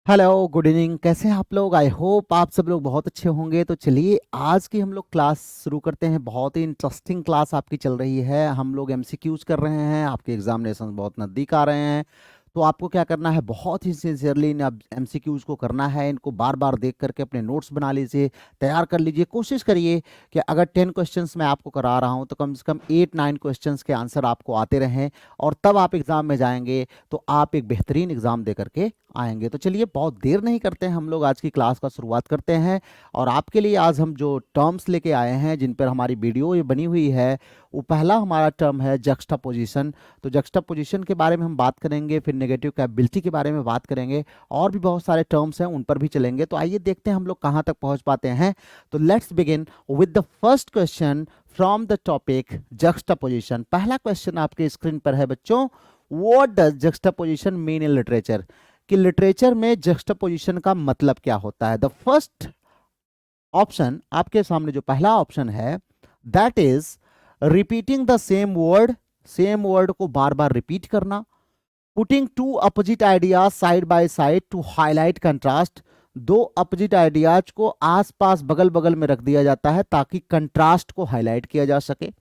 Hello, good evening. कैसे हैं आप लोग? आई होप आप सब लोग बहुत अच्छे होंगे। तो चलिए आज की हम लोग क्लास शुरू करते हैं। बहुत ही इंटरेस्टिंग क्लास आपकी चल रही है। हम लोग एमसीक्यूज कर रहे हैं। आपके एग्जामिनेशन बहुत नज़दीक आ रहे हैं। तो आपको क्या करना है, बहुत ही सिंसियरली इन एमसीक्यूज को करना है। इनको बार बार देख करके अपने नोट्स बना लीजिए, तैयार कर लीजिए। कोशिश करिए कि अगर 10 क्वेश्चंस मैं आपको करा रहा हूँ तो कम से कम 8-9 क्वेश्चंस के आंसर आपको आते रहें, और तब आप एग्जाम में जाएंगे तो आप एक बेहतरीन एग्जाम दे करके आएंगे। तो चलिए बहुत देर नहीं करते हैं, हम लोग आज की क्लास का शुरुआत करते हैं। और आपके लिए आज हम जो टर्म्स लेके आए हैं, जिन पर हमारी वीडियो ये बनी हुई है, वो पहला हमारा टर्म है जक्स्टापोजिशन। तो जक्स्टापोजिशन के बारे में हम बात करेंगे, फिर नेगेटिव कैपेबिलिटी के बारे में बात करेंगे, और भी बहुत सारे टर्म्स हैं उन पर भी चलेंगे। तो आइए देखते हैं हम लोग कहाँ तक पहुँच पाते हैं। तो let's begin with the first question from the topic juxtaposition. पहला क्वेश्चन आपके स्क्रीन पर है बच्चों। What does juxtaposition mean in literature? कि लिटरेचर में जक्स्टापोजिशन का मतलब क्या होता है। द फर्स्ट ऑप्शन आपके सामने जो पहला ऑप्शन है, that is repeating the same word को बार बार रिपीट करना। Putting two opposite ideas side by side to highlight contrast. दो अपोजिट आइडियाज को आसपास बगल बगल में रख दिया जाता है ताकि कंट्रास्ट को हाईलाइट किया जा सके।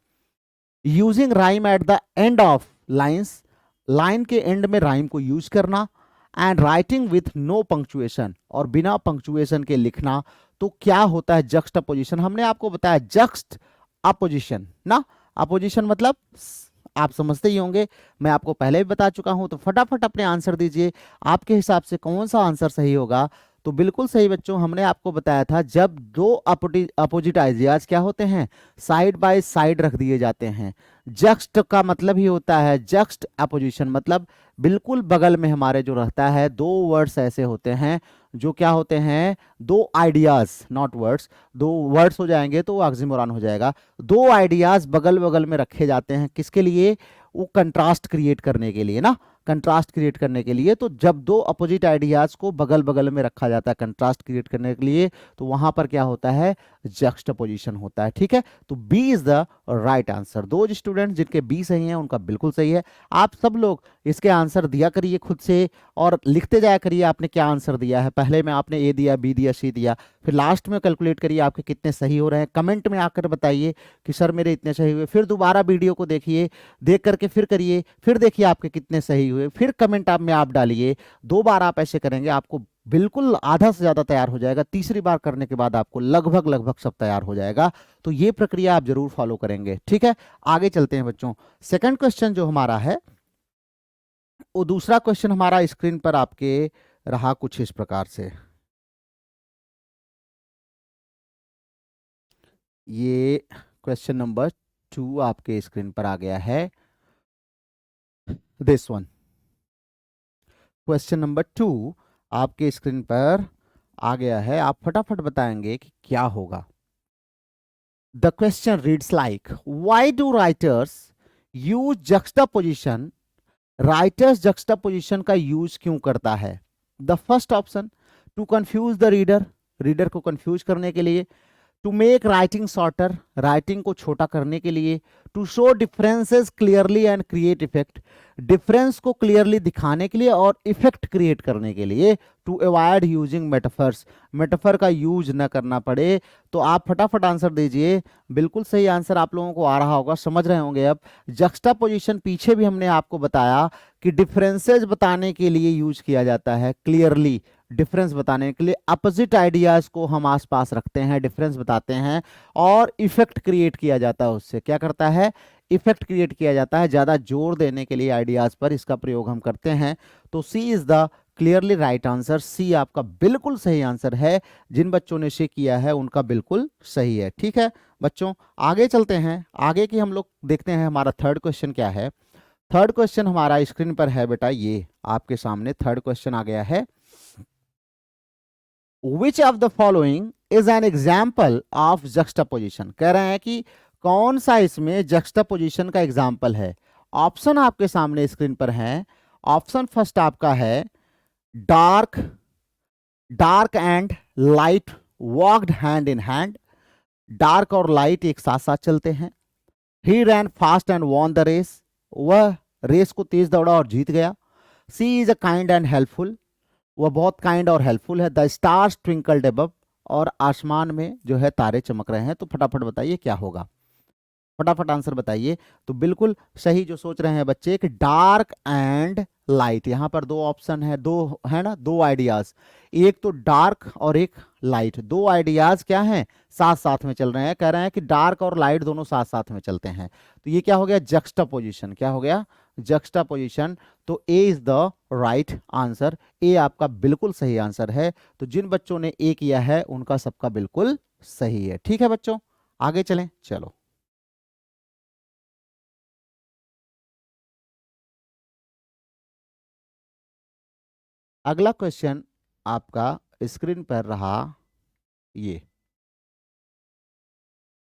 Using rhyme at the end of lines, line के एंड में राइम को यूज करना। And writing with no punctuation, और बिना पंक्चुएशन के लिखना। तो क्या होता है जक्स्टापोजिशन? हमने आपको बताया जक्स्ट अपोजिशन ना। अपोजिशन मतलब आप समझते ही होंगे, मैं आपको पहले भी बता चुका हूं। तो फटाफट अपने आंसर दीजिए, आपके हिसाब से कौन सा आंसर सही होगा। तो बिल्कुल सही बच्चों, हमने आपको बताया था जब दो अपोजिट आइडियाज क्या होते हैं, साइड बाय साइड रख दिए जाते हैं। जक्स्ट का मतलब ही होता है जक्स्ट अपोजिशन, मतलब बिल्कुल बगल में हमारे जो रहता है। दो वर्ड्स ऐसे होते हैं जो क्या होते हैं, दो आइडियाज, नॉट वर्ड्स। दो वर्ड्स हो जाएंगे तो ऑक्सीमोरॉन हो जाएगा। दो आइडियाज बगल बगल में रखे जाते हैं, किसके लिए? वो कंट्रास्ट क्रिएट करने के लिए ना, कंट्रास्ट क्रिएट करने के लिए। तो जब दो अपोजिट आइडियाज को बगल बगल में रखा जाता है कंट्रास्ट क्रिएट करने के लिए, तो वहां पर क्या होता है, जक्स्टापोजिशन होता है। ठीक है, तो B is the right answer. दो स्टूडेंट जिनके बी सही हैं उनका बिल्कुल सही है। आप सब लोग इसके आंसर दिया करिए खुद से, और लिखते जाया करिए आपने क्या आंसर दिया है। पहले में आपने ए दिया, बी दिया, सी दिया, फिर लास्ट में कैलकुलेट करिए आपके कितने सही हो रहे हैं। कमेंट में आकर बताइए कि सर मेरे इतने सही हुए। फिर दोबारा वीडियो को देखिए, देख करके फिर करिए, फिर देखिए आपके कितने सही हुए, फिर कमेंट आप में आप डालिए। 2 बार आप ऐसे करेंगे, आपको बिल्कुल आधा से ज्यादा तैयार हो जाएगा। तीसरी बार करने के बाद आपको लगभग लगभग सब तैयार हो जाएगा। तो ये प्रक्रिया आप जरूर फॉलो करेंगे। ठीक है, आगे चलते हैं बच्चों। सेकंड क्वेश्चन जो हमारा है, वो दूसरा क्वेश्चन हमारा स्क्रीन पर आपके रहा कुछ इस प्रकार से। ये क्वेश्चन नंबर 2 आपके स्क्रीन पर आ गया है। दिस वन, क्वेश्चन नंबर 2 आपके स्क्रीन पर आ गया है। आप फटाफट बताएंगे कि क्या होगा। The question reads like, why do writers use juxtaposition? Writers juxtaposition का यूज क्यों करता है? The first option, to confuse the reader, reader को कंफ्यूज करने के लिए। To make writing shorter, writing को छोटा करने के लिए। To show differences clearly and create effect, difference को क्लियरली दिखाने के लिए और इफेक्ट क्रिएट करने के लिए। To avoid using metaphors, metaphor का यूज न करना पड़े। तो आप फटाफट आंसर दीजिए। बिल्कुल सही आंसर आप लोगों को आ रहा होगा, समझ रहे होंगे अब। जक्स्टापोजिशन पीछे भी हमने आपको बताया कि डिफरेंसेस बताने के लिए यूज किया जाता है, क्लियरली डिफरेंस बताने के लिए। अपोजिट आइडियाज को हम आसपास रखते हैं, डिफरेंस बताते हैं, और इफेक्ट क्रिएट किया जाता है। उससे क्या करता है, इफेक्ट क्रिएट किया जाता है। ज्यादा जोर देने के लिए आइडियाज पर इसका प्रयोग हम करते हैं। तो C is the clearly right answer. C आपका बिल्कुल सही आंसर है। जिन बच्चों ने इसे किया है उनका बिल्कुल सही है। ठीक है बच्चों, आगे चलते हैं। आगे की हम लोग देखते हैं हमारा थर्ड क्वेश्चन क्या है। थर्ड क्वेश्चन हमारा स्क्रीन पर है बेटा, ये आपके सामने थर्ड क्वेश्चन आ गया है। Which of the following is an example of juxtaposition? कह रहे हैं कि कौन सा इसमें जक्स्टापोजिशन का एग्जाम्पल है। ऑप्शन आपके सामने स्क्रीन पर है। ऑप्शन फर्स्ट आपका है, dark, dark and light walked hand in hand. Dark और लाइट एक साथ साथ चलते हैं। He ran fast and won the race, वह रेस को तेज दौड़ा और जीत गया। C is a kind and helpful. वह बहुत काइंड और हेल्पफुल है। द स्टार्स ट्विंकल्ड अबव, और आसमान में जो है तारे चमक रहे हैं। तो फटाफट बताइए क्या होगा, फटाफट आंसर बताइए। तो बिल्कुल सही जो सोच रहे हैं बच्चे कि डार्क एंड लाइट, यहां पर दो ऑप्शन है, दो है ना, दो आइडियाज, एक तो डार्क और एक लाइट, दो आइडियाज क्या हैं, साथ साथ में चल रहे हैं। कह रहे हैं कि डार्क और लाइट दोनों साथ साथ में चलते हैं। तो ये क्या हो गया, जक्स्टापोजिशन, क्या हो गया, जक्स्टापोजिशन। तो ए इज द राइट आंसर, ए आपका बिल्कुल सही आंसर है। तो जिन बच्चों ने ए किया है उनका सबका बिल्कुल सही है। ठीक है बच्चों, आगे चलें, चलो। अगला क्वेश्चन आपका स्क्रीन पर रहा, ये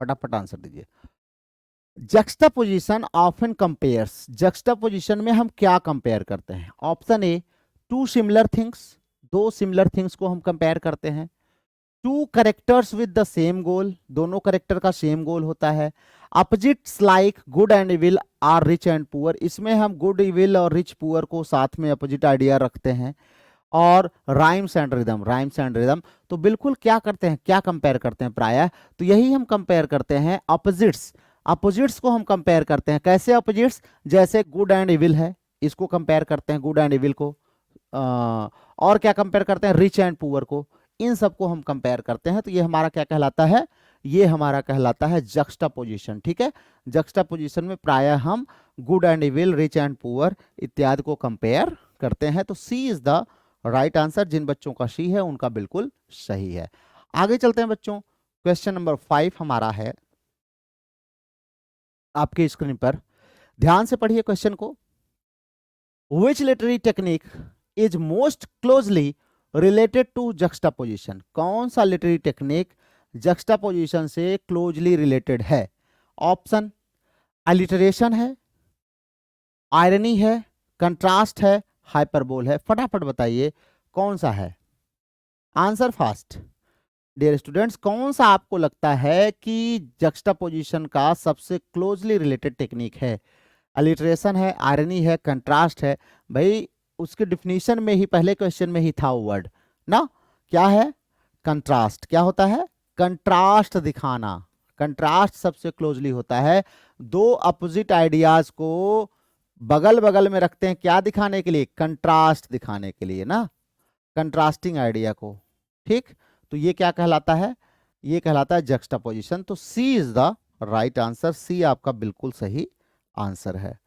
फटाफट आंसर दीजिए। जक्स्टापोजिशन ऑफन कंपेयर्स, जक्स्टापोजिशन में हम क्या कंपेयर करते हैं? Option A, two similar things, दो सिमिलर थिंग्स को हम कंपेयर करते हैं। Two characters with the same goal, दोनों करेक्टर का सेम गोल होता है। Opposites like good and evil are rich and poor, इसमें हम गुड इविल और रिच पुअर को साथ में अपोजिट आइडिया रखते हैं। और rhymes and rhythm, rhymes and rhythm, तो बिल्कुल क्या करते हैं, क्या कंपेयर करते हैं प्रायः, तो यही हम कंपेयर करते हैं, अपोजिट्स, अपोजिट्स को हम कंपेयर करते हैं। कैसे अपोजिट्स, जैसे गुड एंड इविल है, इसको कंपेयर करते हैं, गुड एंड इविल को। और क्या कंपेयर करते हैं, रिच एंड पुअर को, इन सबको हम कंपेयर करते हैं। तो ये हमारा क्या कहलाता है, ये हमारा कहलाता है जक्स्टापोजिशन। ठीक है, जक्स्टापोजिशन में प्रायः हम good and evil, rich and poor इत्यादि को कंपेयर करते हैं। तो C is the right answer, जिन बच्चों का सी है उनका बिल्कुल सही है। आगे चलते हैं बच्चों, क्वेश्चन नंबर 5 हमारा है आपके स्क्रीन पर, ध्यान से पढ़िए क्वेश्चन को। Which literary technique is most closely related to juxtaposition, कौन सा लिटरेरी टेक्निक जक्स्टापोजिशन से क्लोजली रिलेटेड है? ऑप्शन, अलिटरेशन है, आयरनी है, कंट्रास्ट है, हाइपरबोल है। फटाफट बताइए कौन सा है, आंसर फास्ट। डियर स्टूडेंट्स, कौन सा आपको लगता है कि जक्स्टापोजिशन का सबसे क्लोजली रिलेटेड टेक्निक है? अलिटरेशन है, आयरनी है, कंट्रास्ट है? भाई उसके डिफिनीशन में ही, पहले क्वेश्चन में ही था वो वर्ड ना, क्या है, कंट्रास्ट। क्या होता है, कंट्रास्ट दिखाना, कंट्रास्ट सबसे क्लोजली होता है। दो अपोजिट आइडियाज को बगल बगल में रखते हैं, क्या दिखाने के लिए, कंट्रास्ट दिखाने के लिए ना, कंट्रास्टिंग आइडिया को। ठीक, तो ये क्या कहलाता है, ये कहलाता है जक्स्टापोजिशन। तो C is the right answer, C आपका बिल्कुल सही आंसर है।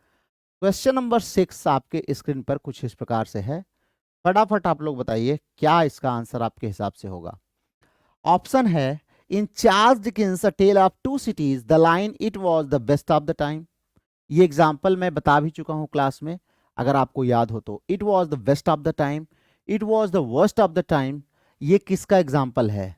क्वेश्चन नंबर 6 आपके स्क्रीन पर कुछ इस प्रकार से है, फटाफट आप लोग बताइए क्या इसका आंसर आपके हिसाब से होगा। ऑप्शन है, in Charles Dickens a Tale of Two Cities the line it was the best of the time, ये एग्जाम्पल मैं बता भी चुका हूं क्लास में, अगर आपको याद हो तो। It was the best of the time, it was the worst of the time, ये किसका एग्जाम्पल है?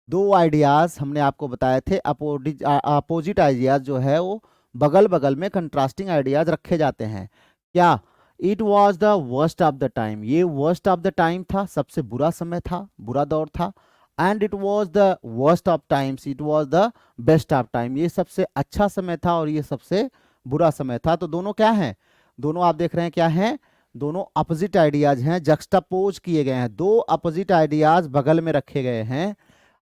दो आइडियाज हमने आपको बताए थे, अपोजिट आइडियाज जो है वो बगल बगल में कंट्रास्टिंग आइडियाज रखे जाते हैं। क्या, it was the worst of the time, ये वर्स्ट ऑफ द टाइम था, सबसे बुरा समय था, बुरा दौर था। And it was the worst of times, it was the best of time, ये सबसे अच्छा समय था और ये सबसे बुरा समय था। तो दोनों क्या हैं, दोनों आप देख रहे हैं क्या हैं, दोनों अपोजिट आइडियाज हैं, जक्स्टापोज किए गए हैं, दो अपोजिट आइडियाज बगल में रखे गए हैं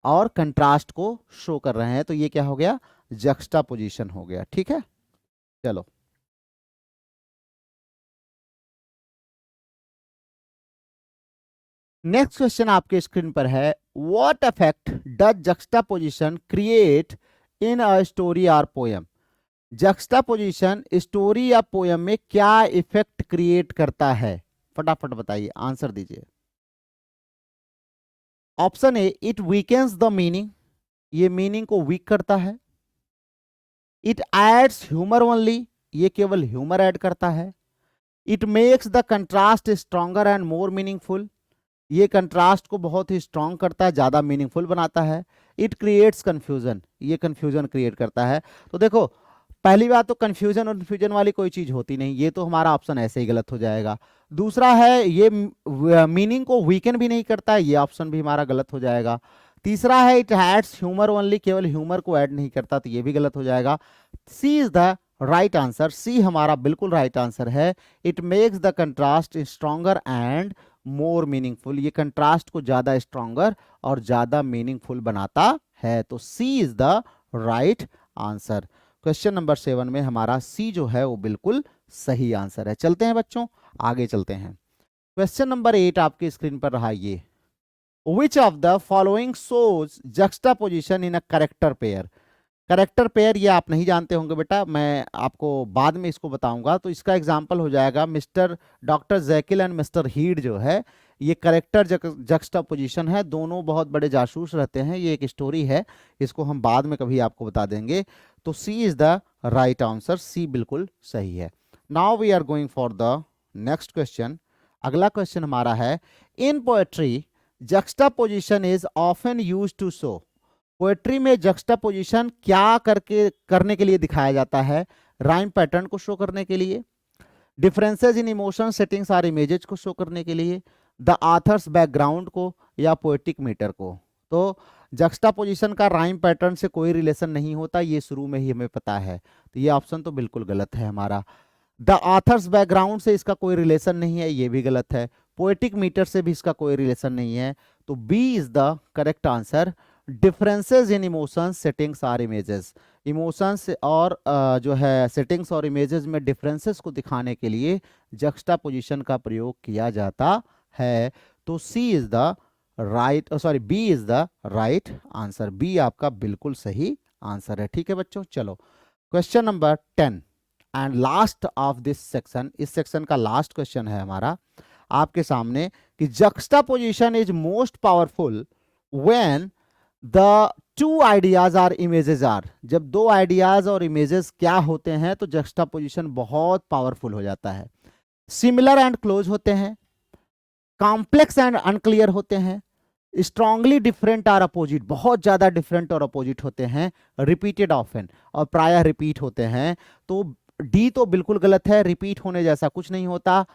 और कंट्रास्ट को शो कर रहे हैं। तो ये क्या हो गया, जक्स्टापोजिशन हो गया। ठीक है, चलो। नेक्स्ट क्वेश्चन आपके स्क्रीन पर है, what effect does juxtaposition create in a story और पोएम, जक्स्टापोजिशन स्टोरी या पोयम में क्या इफेक्ट क्रिएट करता है? फटाफट बताइए, आंसर दीजिए। Option A, it weakens the meaning, ये मीनिंग को वीक करता है। इट एड्स ह्यूमर ओनली, ये केवल ह्यूमर ऐड करता है। It makes the contrast stronger and more meaningful, ये कंट्रास्ट को बहुत ही स्ट्रॉन्ग करता है, ज्यादा मीनिंगफुल बनाता है। इट क्रिएट्स कंफ्यूजन, ये कंफ्यूजन क्रिएट करता है। तो देखो, पहली बात तो कंफ्यूजन और कंफ्यूजन वाली कोई चीज होती नहीं, ये तो हमारा ऑप्शन ऐसे ही गलत हो जाएगा। दूसरा है, ये मीनिंग को वीकन भी नहीं करता है, ये ऑप्शन भी हमारा गलत हो जाएगा। तीसरा है, इट हैड्स ह्यूमर ओनली, केवल ह्यूमर को ऐड नहीं करता, तो ये भी गलत हो जाएगा। C is the right answer, C हमारा बिल्कुल राइट आंसर है। It makes the contrast stronger and more meaningful, ये कंट्रास्ट को ज्यादा स्ट्रॉन्गर और ज्यादा मीनिंगफुल बनाता है। तो C is the right answer. Question number 7 में हमारा सी जो है वो बिल्कुल सही आंसर है। चलते हैं बच्चों, आगे चलते हैं। क्वेश्चन नंबर 8 आपके स्क्रीन पर रहा ये, which of the following shows juxtaposition in a character pair. Character pair ये आप नहीं जानते होंगे बेटा, मैं आपको बाद में इसको बताऊंगा। तो इसका एग्जांपल हो जाएगा Mister doctor Jekyll and Mister Hyde जो है, ये करेक्टर जक्स्टापोजिशन है। दोनों बहुत बड़े जासूस रहते हैं, ये एक स्टोरी है, इसको हम बाद में कभी आपको बता देंगे। तो C is the right answer, C बिल्कुल सही है। Now we are going for the next question. अगला क्वेश्चन हमारा है, in poetry juxtaposition is often used to show. पोएट्री में जक्स्टापोजिशन क्या करने के लिए दिखाया जाता है? राइम पैटर्न को शो करने के लिए, डिफरेंसेस इन इमोशन सेटिंग्स और इमेजेस को शो करने के लिए, द आथर्स बैकग्राउंड को, या पोएटिक मीटर को। तो जक्स्टापोजिशन का राइम पैटर्न से कोई रिलेशन नहीं होता, ये शुरू में ही हमें पता है। तो ये ऑप्शन तो बिल्कुल गलत है हमारा। द आथर्स बैकग्राउंड से इसका कोई रिलेशन नहीं है, ये भी गलत है। पोएटिक मीटर से भी इसका कोई रिलेशन नहीं है। तो B is the correct answer. Differences in emotions settings और इमेजेस, इमोशंस और जो है सेटिंग्स और इमेजेस में डिफरेंसेस को दिखाने के लिए जक्स्टापोजिशन का प्रयोग किया जाता है। तो C is the right, sorry B is the right answer. B आपका बिल्कुल सही आंसर है। ठीक है बच्चों, चलो question number 10 and last of this section, इस सेक्शन का लास्ट क्वेश्चन है हमारा आपके सामने कि juxtaposition is most powerful when the two ideas or images are. जब दो आइडियाज और इमेजेस क्या होते हैं तो जक्स्टापोजिशन बहुत पावरफुल हो जाता है। सिमिलर एंड क्लोज होते हैं, कॉम्प्लेक्स एंड अनक्लियर होते हैं, स्ट्रांगली डिफरेंट और अपोजिट, बहुत ज्यादा डिफरेंट और अपोजिट होते हैं, रिपीटेड ऑफन और प्रायः रिपीट होते हैं। तो डी तो बिल्कुल गलत है, रिपीट होने जैसा कुछ नहीं होता।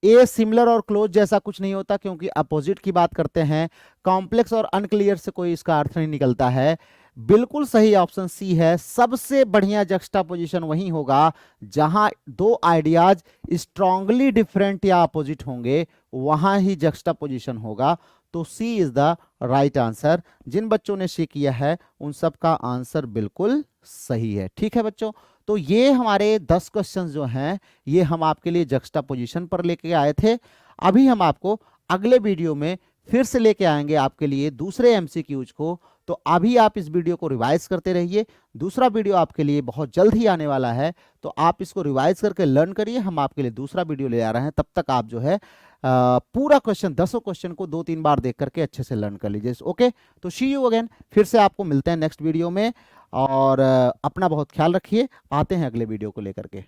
ए सिमिलर और क्लोज जैसा कुछ नहीं होता क्योंकि अपोजिट की बात करते हैं। कॉम्प्लेक्स और अनक्लियर से कोई इसका अर्थ नहीं निकलता है। बिल्कुल सही ऑप्शन सी है। सबसे बढ़िया जक्स्टापोजिशन वही होगा जहां दो आइडियाज स्ट्रांगली डिफरेंट या अपोजिट होंगे, वहां ही जक्स्टापोजिशन होगा। तो C is the right answer. जिन बच्चों ने सी किया है उन सब का आंसर बिल्कुल सही है। ठीक है बच्चों, तो ये हमारे 10 क्वेश्चन जो हैं ये हम आपके लिए जक्स्टापोजिशन पर लेके आए थे। अभी हम आपको अगले वीडियो में फिर से लेके आएंगे आपके लिए दूसरे एमसीक्यूज को। तो अभी आप इस वीडियो को रिवाइज करते रहिए, दूसरा वीडियो आपके लिए बहुत जल्द ही आने वाला है। तो आप इसको रिवाइज करके लर्न करिए, हम आपके लिए दूसरा वीडियो ले आ रहे हैं। तब तक आप जो है पूरा क्वेश्चन 10 क्वेश्चन को 2-3 बार देख करके अच्छे से लर्न कर लीजिए। ओके, तो सी यू अगेन, फिर से आपको मिलते हैं नेक्स्ट वीडियो में। और अपना बहुत ख्याल रखिए, आते हैं अगले वीडियो को लेकर के।